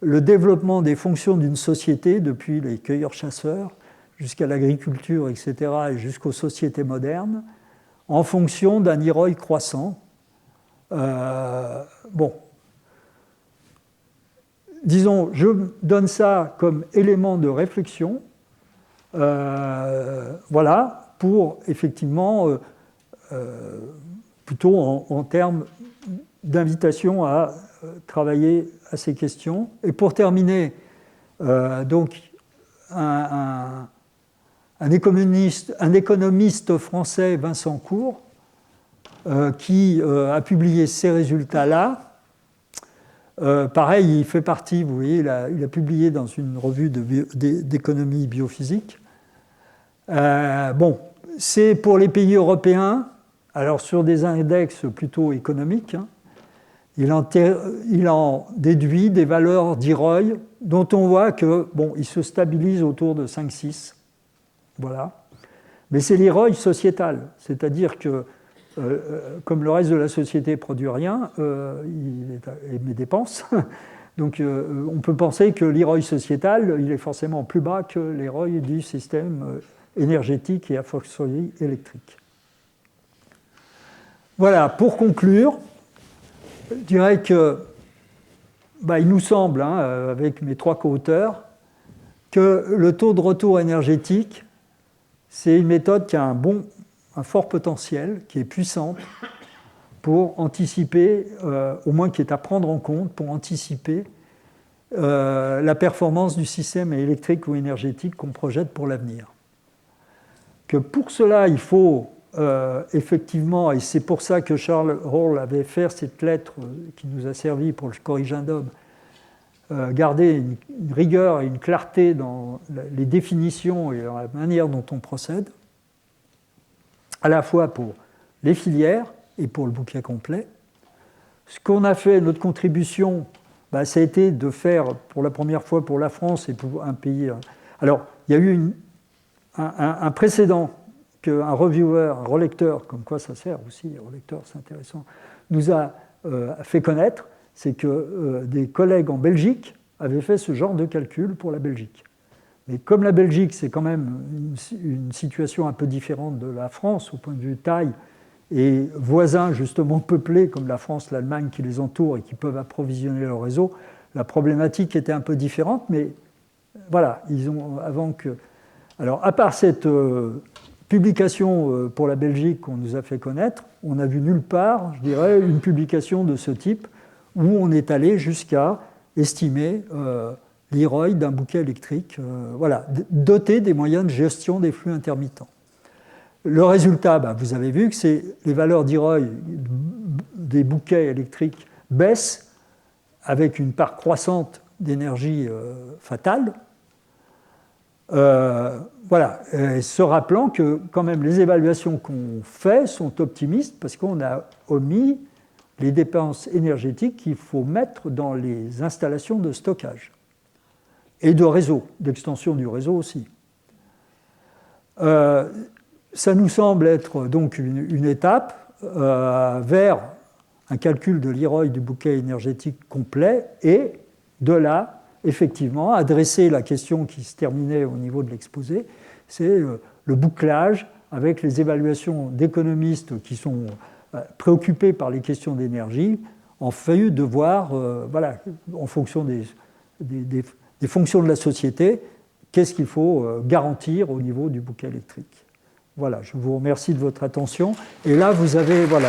le développement des fonctions d'une société depuis les cueilleurs-chasseurs jusqu'à l'agriculture, etc., et jusqu'aux sociétés modernes, en fonction d'un IROI croissant. disons, je donne ça comme élément de réflexion, voilà, pour effectivement, plutôt en termes d'invitation à travailler à ces questions. Et pour terminer, donc, un économiste français, Vincent Cour, qui a publié ces résultats-là. Pareil, il fait partie, vous voyez, il a publié dans une revue d'économie biophysique. Bon, c'est pour les pays européens, alors sur des index plutôt économiques, hein, il en déduit des valeurs d'IROI dont on voit que, bon, ils se stabilisent autour de 5-6. Voilà. Mais c'est l'IROI sociétal, c'est-à-dire que comme le reste de la société ne produit rien, il émet dépenses. Donc on peut penser que l'IROI sociétal, il est forcément plus bas que l'IROI du système énergétique et a fortiori électrique. Voilà, pour conclure, je dirais que il nous semble, hein, avec mes 3 co-auteurs, que le taux de retour énergétique, c'est une méthode qui a un fort potentiel, qui est puissante pour anticiper, au moins qui est à prendre en compte, pour anticiper la performance du système électrique ou énergétique qu'on projette pour l'avenir. Que pour cela, il faut effectivement, et c'est pour ça que Charles Hall avait fait cette lettre qui nous a servi pour le corrigendum, garder une rigueur et une clarté dans les définitions et dans la manière dont on procède, à la fois pour les filières et pour le bouquet complet. Ce qu'on a fait, notre contribution, ça a été de faire pour la première fois pour la France et pour un pays. Alors, il y a eu un précédent qu'un reviewer, un relecteur, comme quoi ça sert aussi, les relecteurs, c'est intéressant, nous a fait connaître, c'est que des collègues en Belgique avaient fait ce genre de calcul pour la Belgique. Mais comme la Belgique, c'est quand même une situation un peu différente de la France au point de vue taille, et voisins justement peuplés comme la France, l'Allemagne qui les entourent et qui peuvent approvisionner leur réseau, la problématique était un peu différente, mais voilà, ils ont avant que... Alors, à part cette publication pour la Belgique qu'on nous a fait connaître, on n'a vu nulle part, je dirais, une publication de ce type où on est allé jusqu'à estimer l'IROI d'un bouquet électrique, voilà, doté des moyens de gestion des flux intermittents. Le résultat, vous avez vu que les valeurs d'IROI des bouquets électriques baissent avec une part croissante d'énergie fatale. Voilà, se rappelant que quand même les évaluations qu'on fait sont optimistes parce qu'on a omis les dépenses énergétiques qu'il faut mettre dans les installations de stockage et de réseau, d'extension du réseau aussi. Ça nous semble être donc une étape vers un calcul de l'IROI du bouquet énergétique complet et de là, effectivement, adresser la question qui se terminait au niveau de l'exposé, c'est le bouclage avec les évaluations d'économistes qui sont préoccupés par les questions d'énergie, en fait de voir, voilà, en fonction des fonctions de la société, qu'est-ce qu'il faut garantir au niveau du bouquet électrique. Voilà, je vous remercie de votre attention. Et là, vous avez, voilà,